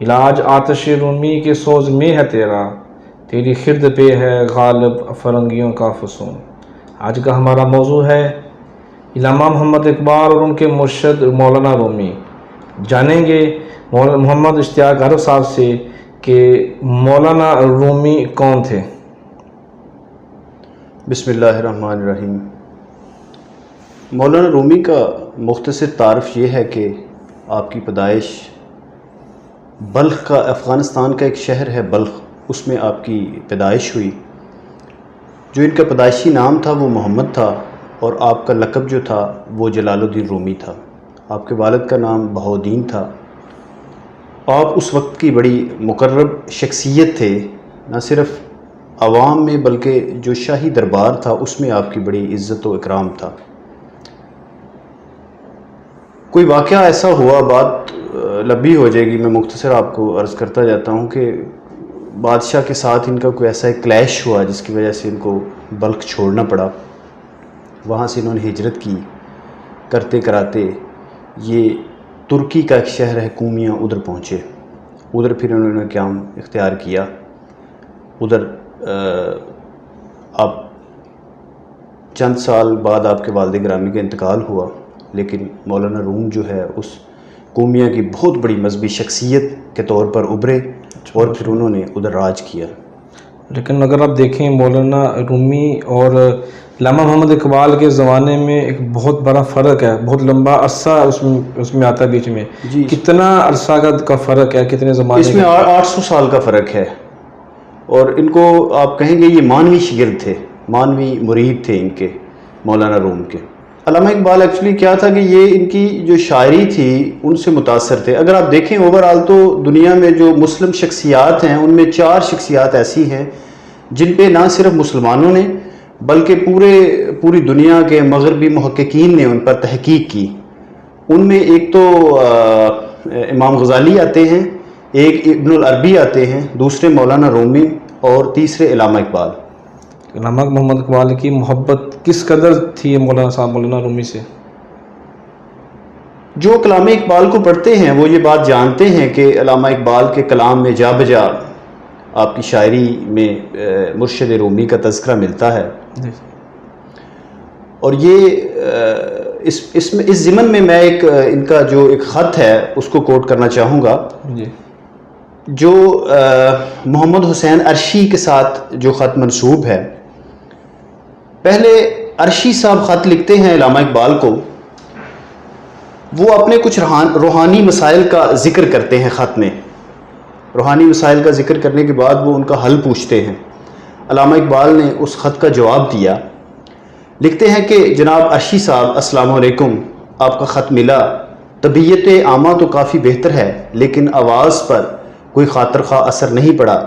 علاج آتش رومی کے سوز میں ہے تیرا، تیری خرد پہ ہے غالب فرنگیوں کا فسون۔ آج کا ہمارا موضوع ہے علامہ محمد اقبال اور ان کے مرشد مولانا رومی۔ جانیں گے محمد اشتیاق عرب صاحب سے کہ مولانا رومی کون تھے۔ بسم اللہ الرحمن الرحیم۔ مولانا رومی کا مختصر تعارف یہ ہے کہ آپ کی پیدائش بلخ کا، افغانستان کا ایک شہر ہے بلخ، اس میں آپ کی پیدائش ہوئی۔ جو ان کا پیدائشی نام تھا وہ محمد تھا، اور آپ کا لقب جو تھا وہ جلال الدین رومی تھا۔ آپ کے والد کا نام بہاؤالدین تھا۔ آپ اس وقت کی بڑی مقرب شخصیت تھے، نہ صرف عوام میں بلکہ جو شاہی دربار تھا اس میں آپ کی بڑی عزت و اکرام تھا۔ کوئی واقعہ ایسا ہوا، بات لمبی ہو جائے گی، میں مختصر آپ کو عرض کرتا جاتا ہوں کہ بادشاہ کے ساتھ ان کا کوئی ایسا ایک کلیش ہوا جس کی وجہ سے ان کو بلخ چھوڑنا پڑا۔ وہاں سے انہوں نے ہجرت کی، کرتے کراتے یہ ترکی کا ایک شہر ہے کومیہ، ادھر پہنچے۔ ادھر پھر انہوں نے قیام اختیار کیا۔ ادھر اب چند سال بعد آپ کے والد گرامی کا انتقال ہوا، لیکن مولانا روم جو ہے اس کومیہ کی بہت بڑی مذہبی شخصیت کے طور پر ابھرے، اور پھر انہوں نے ادھر راج کیا۔ لیکن اگر آپ دیکھیں مولانا رومی اور علامہ محمد اقبال کے زمانے میں ایک بہت بڑا فرق ہے، بہت لمبا عرصہ اس میں آتا ہے بیچ میں۔ جی، کتنا عرصہ کا فرق ہے، کتنے زمانے اس میں 800 سال کا فرق ہے، اور ان کو آپ کہیں گے یہ مانوی شگرد تھے، مانوی مرید تھے ان کے، مولانا روم کے۔ علامہ اقبال ایکچولی کیا تھا کہ یہ ان کی جو شاعری تھی ان سے متاثر تھے۔ اگر آپ دیکھیں اوورآل تو دنیا میں جو مسلم شخصیات ہیں ان میں 4 شخصیات ایسی ہیں جن پہ نہ صرف مسلمانوں نے بلکہ پوری دنیا کے مغربی محققین نے ان پر تحقیق کی۔ ان میں ایک تو امام غزالی آتے ہیں، ایک ابن العربی آتے ہیں، دوسرے مولانا رومی، اور تیسرے علامہ اقبال۔ علامہ محمد اقبال کی محبت کس قدر تھی مولانا صاحب مولانا رومی سے؟ جو کلام اقبال کو پڑھتے ہیں وہ یہ بات جانتے ہیں کہ علامہ اقبال کے کلام میں جا بجا آپ کی شاعری میں مرشد رومی کا تذکرہ ملتا ہے۔ اور یہ اس ضمن میں ایک ان کا جو ایک خط ہے اس کو کوٹ کرنا چاہوں گا، جو محمد حسین عرشی کے ساتھ جو خط منسوب ہے۔ پہلے عرشی صاحب خط لکھتے ہیں علامہ اقبال کو، وہ اپنے کچھ روحانی مسائل کا ذکر کرتے ہیں خط میں۔ روحانی مسائل کا ذکر کرنے کے بعد وہ ان کا حل پوچھتے ہیں۔ علامہ اقبال نے اس خط کا جواب دیا، لکھتے ہیں کہ جناب عرشی صاحب السلام علیکم، آپ کا خط ملا، طبیعت عامہ تو کافی بہتر ہے لیکن آواز پر کوئی خاطر خواہ اثر نہیں پڑا۔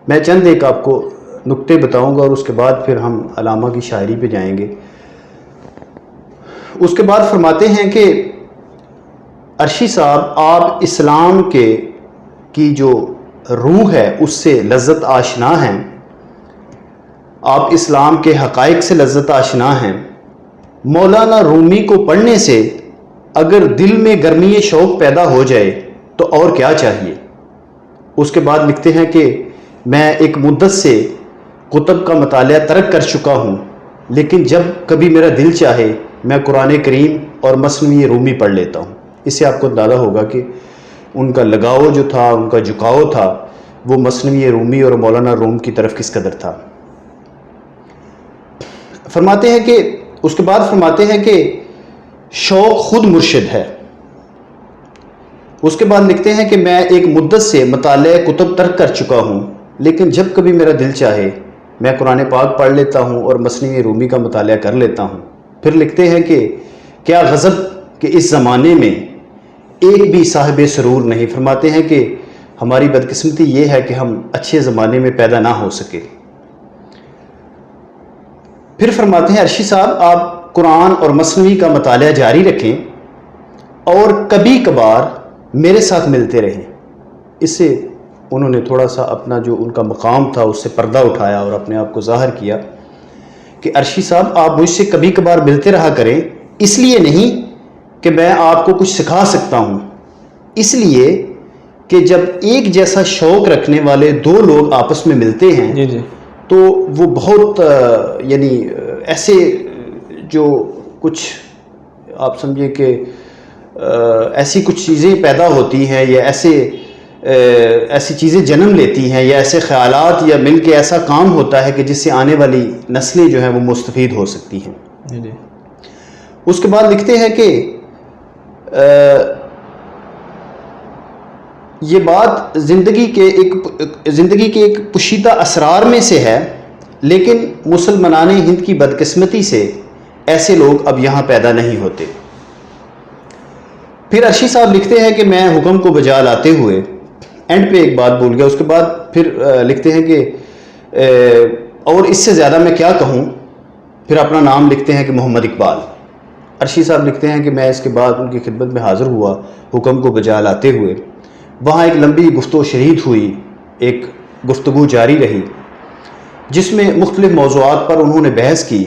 میں چند ایک آپ کو نکتے بتاؤں گا اور اس کے بعد پھر ہم علامہ کی شاعری پہ جائیں گے۔ اس کے بعد فرماتے ہیں کہ عرشی صاحب آپ اسلام کی جو روح ہے اس سے لذت آشنا ہیں، آپ اسلام کے حقائق سے لذت آشنا ہیں۔ مولانا رومی کو پڑھنے سے اگر دل میں گرمی شوق پیدا ہو جائے تو اور کیا چاہیے۔ اس کے بعد لکھتے ہیں کہ میں ایک مدت سے کتب کا مطالعہ ترک کر چکا ہوں، لیکن جب کبھی میرا دل چاہے میں قرآن کریم اور مثنوی رومی پڑھ لیتا ہوں۔ اس سے آپ کو اندازہ ہوگا کہ ان کا لگاؤ جو تھا، ان کا جھکاؤ تھا، وہ مثنوی رومی اور مولانا روم کی طرف کس قدر تھا۔ فرماتے ہیں کہ اس کے بعد فرماتے ہیں کہ شوق خود مرشد ہے۔ اس کے بعد لکھتے ہیں کہ میں ایک مدت سے مطالعہ کتب ترک کر چکا ہوں، لیکن جب کبھی میرا دل چاہے میں قرآن پاک پڑھ لیتا ہوں اور مثنوی رومی کا مطالعہ کر لیتا ہوں۔ پھر لکھتے ہیں کہ کیا غضب کہ اس زمانے میں ایک بھی صاحب سرور نہیں۔ فرماتے ہیں کہ ہماری بدقسمتی یہ ہے کہ ہم اچھے زمانے میں پیدا نہ ہو سکے۔ پھر فرماتے ہیں عرشی صاحب آپ قرآن اور مثنوی کا مطالعہ جاری رکھیں اور کبھی کبھار میرے ساتھ ملتے رہیں۔ اس سے انہوں نے تھوڑا سا اپنا جو ان کا مقام تھا اس سے پردہ اٹھایا اور اپنے آپ کو ظاہر کیا کہ عرشی صاحب آپ مجھ سے کبھی کبھار ملتے رہا کریں، اس لیے نہیں کہ میں آپ کو کچھ سکھا سکتا ہوں، اس لیے کہ جب ایک جیسا شوق رکھنے والے دو لوگ آپس میں ملتے ہیں جی جی تو وہ بہت یعنی ایسے جو کچھ آپ سمجھے کہ ایسی کچھ چیزیں پیدا ہوتی ہیں یا ایسی چیزیں جنم لیتی ہیں یا ایسے خیالات یا مل کے ایسا کام ہوتا ہے کہ جس سے آنے والی نسلیں جو ہیں وہ مستفید ہو سکتی ہیں. جی جی. اس کے بعد لکھتے ہیں کہ یہ بات زندگی کے ایک پوشیدہ اسرار میں سے ہے، لیکن مسلمانان ہند کی بدقسمتی سے ایسے لوگ اب یہاں پیدا نہیں ہوتے. پھر ارشی صاحب لکھتے ہیں کہ میں حکم کو بجا لاتے ہوئے اینڈ پہ ایک بات بول گیا. اس کے بعد پھر لکھتے ہیں کہ اور اس سے زیادہ میں کیا کہوں. پھر اپنا نام لکھتے ہیں کہ محمد اقبال. ارشی صاحب لکھتے ہیں کہ میں اس کے بعد ان کی خدمت میں حاضر ہوا حکم کو بجا لاتے ہوئے. وہاں ایک لمبی گفتگو شہید ہوئی، ایک گفتگو جاری رہی جس میں مختلف موضوعات پر انہوں نے بحث کی.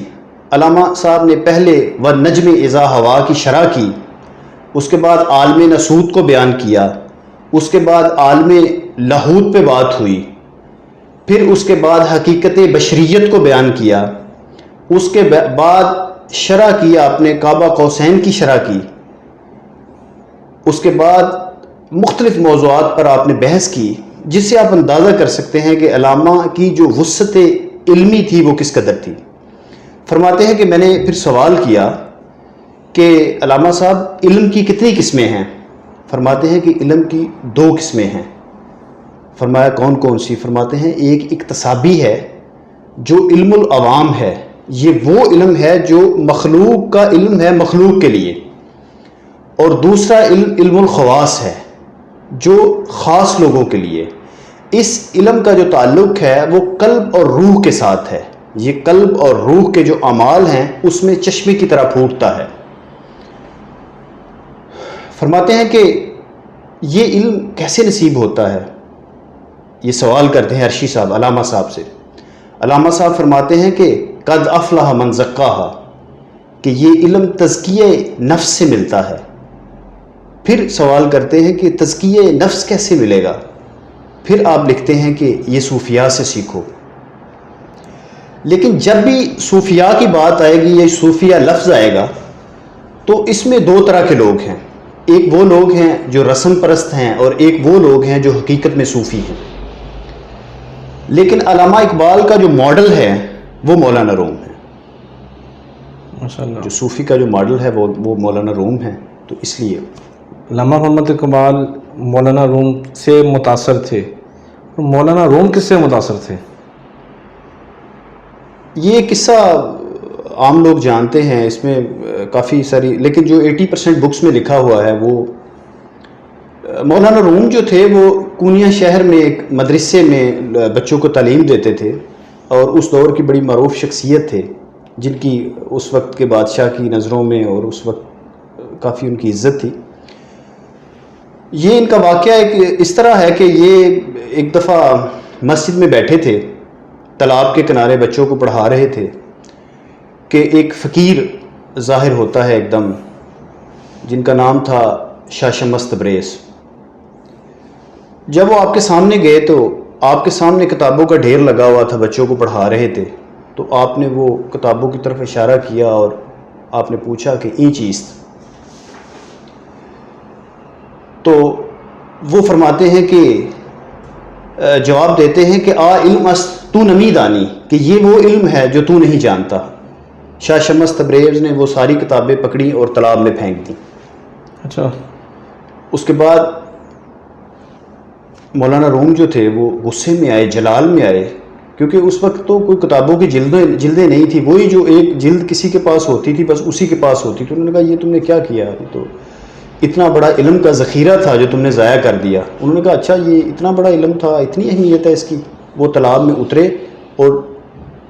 علامہ صاحب نے پہلے و نجم اذا ہوا کی شرح کی، اس کے بعد عالم نسوت کو بیان کیا، اس کے بعد عالم لاہوت پہ بات ہوئی، پھر اس کے بعد حقیقت بشریت کو بیان کیا، اس کے بعد شرح کی آپ نے کعبہ قوسین کی شرح کی، اس کے بعد مختلف موضوعات پر آپ نے بحث کی، جس سے آپ اندازہ کر سکتے ہیں کہ علامہ کی جو وسعت علمی تھی وہ کس قدر تھی. فرماتے ہیں کہ میں نے پھر سوال کیا کہ علامہ صاحب علم کی کتنی قسمیں ہیں؟ فرماتے ہیں کہ علم کی 2 قسمیں ہیں. فرمایا کون کون سی؟ فرماتے ہیں ایک اقتصابی ہے جو علم العوام ہے، یہ وہ علم ہے جو مخلوق کا علم ہے مخلوق کے لیے، اور دوسرا علم الخواص ہے جو خاص لوگوں کے لیے. اس علم کا جو تعلق ہے وہ قلب اور روح کے ساتھ ہے. یہ قلب اور روح کے جو اعمال ہیں اس میں چشمے کی طرح پھوٹتا ہے. فرماتے ہیں کہ یہ علم کیسے نصیب ہوتا ہے؟ یہ سوال کرتے ہیں ارشی صاحب علامہ صاحب سے. علامہ صاحب فرماتے ہیں کہ قد افلح من زکاہا، کہ یہ علم تزکیہ نفس سے ملتا ہے. پھر سوال کرتے ہیں کہ تزکیہ نفس کیسے ملے گا؟ پھر آپ لکھتے ہیں کہ یہ صوفیاء سے سیکھو. لیکن جب بھی صوفیاء کی بات آئے گی یا صوفیہ لفظ آئے گا تو اس میں 2 طرح کے لوگ ہیں. ایک وہ لوگ ہیں جو رسم پرست ہیں اور ایک وہ لوگ ہیں جو حقیقت میں صوفی ہیں. لیکن علامہ اقبال کا جو ماڈل ہے وہ مولانا روم ہے. ماشاءاللہ. جو صوفی کا جو ماڈل ہے وہ مولانا روم ہے. تو اس لیے علامہ محمد اقبال مولانا روم سے متاثر تھے. مولانا روم کس سے متاثر تھے؟ یہ قصہ عام لوگ جانتے ہیں، اس میں کافی ساری، لیکن جو 80% بکس میں لکھا ہوا ہے وہ مولانا روم جو تھے وہ کونیا شہر میں ایک مدرسے میں بچوں کو تعلیم دیتے تھے، اور اس دور کی بڑی معروف شخصیت تھے جن کی اس وقت کے بادشاہ کی نظروں میں اور اس وقت کافی ان کی عزت تھی. یہ ان کا واقعہ ایک اس طرح ہے کہ یہ ایک دفعہ مسجد میں بیٹھے تھے، تالاب کے کنارے بچوں کو پڑھا رہے تھے کہ ایک فقیر ظاہر ہوتا ہے ایک دم، جن کا نام تھا شاہ شمس تبریز. جب وہ آپ کے سامنے گئے تو آپ کے سامنے کتابوں کا ڈھیر لگا ہوا تھا، بچوں کو پڑھا رہے تھے، تو آپ نے وہ کتابوں کی طرف اشارہ کیا اور آپ نے پوچھا کہ این چیز. تو وہ فرماتے ہیں کہ جواب دیتے ہیں کہ آ علم است تو نمی دانی، کہ یہ وہ علم ہے جو تو نہیں جانتا. شاہ شمس تبریز نے وہ ساری کتابیں پکڑی اور تالاب میں پھینک دیں. اچھا. اس کے بعد مولانا روم جو تھے وہ غصے میں آئے، جلال میں آئے، کیونکہ اس وقت تو کوئی کتابوں کی جلدیں نہیں تھی، وہی جو ایک جلد کسی کے پاس ہوتی تھی بس اسی کے پاس ہوتی. تو انہوں نے کہا یہ تم نے کیا کیا؟ تو اتنا بڑا علم کا ذخیرہ تھا جو تم نے ضائع کر دیا. انہوں نے کہا اچھا یہ اتنا بڑا علم تھا، اتنی اہمیت ہے اس کی. وہ تالاب میں اترے اور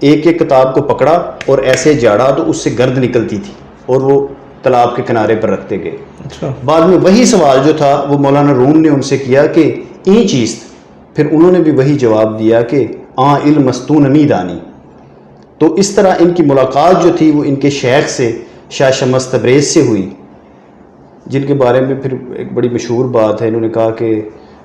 ایک ایک کتاب کو پکڑا اور ایسے جاڑا تو اس سے گرد نکلتی تھی اور وہ تالاب کے کنارے پر رکھتے گئے. اچھا. بعد میں وہی سوال جو تھا وہ مولانا روم نے ان سے کیا کہ این چیز، پھر انہوں نے بھی وہی جواب دیا کہ آ علم استو نمی دانی. تو اس طرح ان کی ملاقات جو تھی وہ ان کے شیخ سے شاہ شمس تبریز سے ہوئی، جن کے بارے میں پھر ایک بڑی مشہور بات ہے. انہوں نے کہا کہ